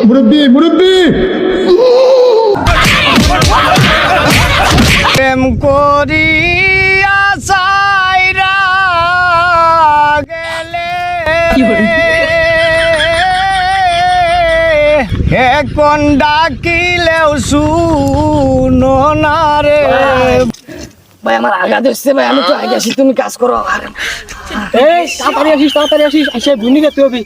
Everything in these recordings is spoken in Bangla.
মুরব্বি মুরব্বি প্রেম করিয়া সাইরা গেলে এখন ডাকিলেও শুনো না রে। ভাই আমার আঘাত হচ্ছে ভাই, আমি তো আগে আসি, তুমি কাজ করো। এই তাড়াতাড়ি আসিস এসে ভুনি যেতে হবে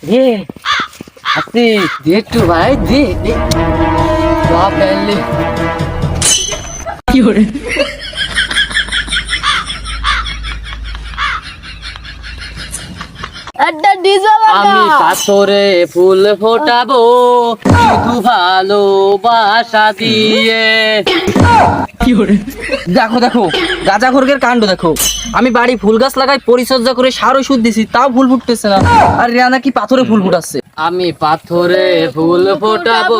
রে। আসি দে একটু ভাই, দে দে সব ফেললি কি করে। আমি পাথরে ফুল ফোটাবো শুধু ভালোবাসা দিয়ে। দেখো দেখো গাঁজাখোরদের কাণ্ড দেখো, আমি বাড়ি ফুল গাছ লাগাই পরিচর্যা করে সার ওষুধ দিছি, তাও ফুল ফুটতেছে না। আর রিয়ানা কি পাথরে ফুল ফুটাচ্ছে। আমি পাথরে ফুল ফোটাবো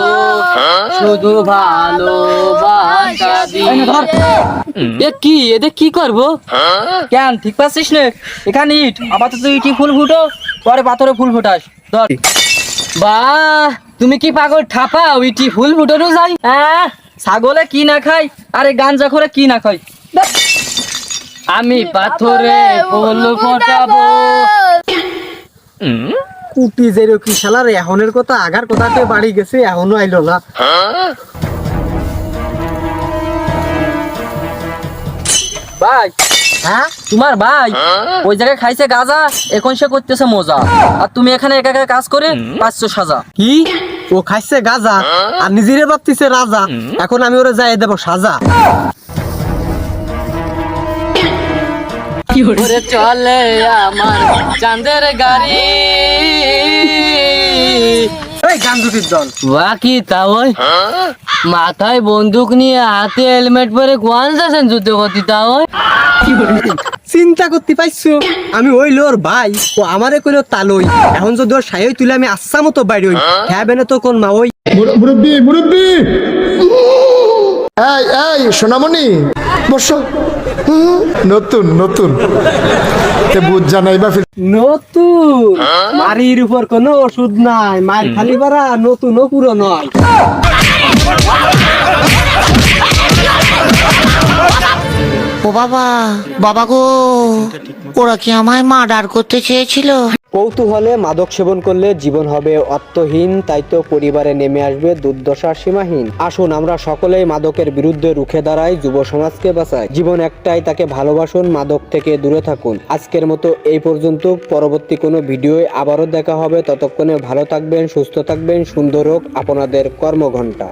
শুধু ভালোবাসা দিয়ে। এ কি এতে কি করবো কেন ঠিক পাচ্ছিস না? এখানে ইট আপাতত ইটি ফুল ফুটো, পরে পাথরে ফুল ফোটাস। ধর বাহ, তুমি কি পাগল ঠাপাও? ইটি ফুল ফুটানো যায়? হ্যাঁ, ছাগলে কি না খাই আরে গাঞ্জা করে কি না খাই। আমি পাথরে ফুল ফোটাবো। কুটি যেরো কি শালার এখনের কথা আগার কথাতে বাড়ি গেছে, এখনো আইলো না। ভাই হ্যাঁ তোমার ভাই ওই জায়গায় খাইছে গাঁজা, এখন সে করতেছে মজা, আর তুমি এখানে একা একা কাজ করে পাচ্ছ সাজা। কি ও খাইছে গাজা আর নিজেরে ভাবতিছে রাজা, এখন আমি ওরে যাই দেব সাজা। ওরে চলে আমার চাঁদের গাড়ি। এই গান্ধুটির দল বাকি তা ওই মাথায় বন্দুক নিয়ে হাতে হেলমেট পরে কোন যাচ্ছেন যুদ্ধ করতে? তা ওই চিন্তা করতে পাইছো, আমি ওই লোর ভাই, ও আমারে কইলো তালই, এখন যদি ওর সাই তুলে আমি আচ্ছা মতো বাইরে হই, হ্যাঁ বেনে তো কোন মা ওই। মুরব্বি মুরব্বি এই এই সোনামণি বসো। নতুন নতুন তে বুঝ জানাই বা নতুন মারির উপর কোনো ওষুধ নাই, মার খালি বাড়া নতুন ও পুরো নয়। ও বাবা, বাবা গো, ওরা কি আমায় মার্ডার করতে চেয়েছিল? কৌতূহলে মাদক সেবন করলে জীবন হবে অর্থহীন, তাই তো পরিবারে নেমে আসবে দুর্দশার সীমাহীন। আসুন আমরা সকলেই মাদকের বিরুদ্ধে রুখে দাঁড়াই, যুব সমাজকে বাঁচাই। জীবন একটাই, তাকে ভালোবাসুন, মাদক থেকে দূরে থাকুন। আজকের মতো এই পর্যন্ত, পরবর্তী কোনো ভিডিওয় আবারও দেখা হবে। ততক্ষণে ভালো থাকবেন, সুস্থ থাকবেন, সুন্দর হোক আপনাদের কর্মঘণ্টা।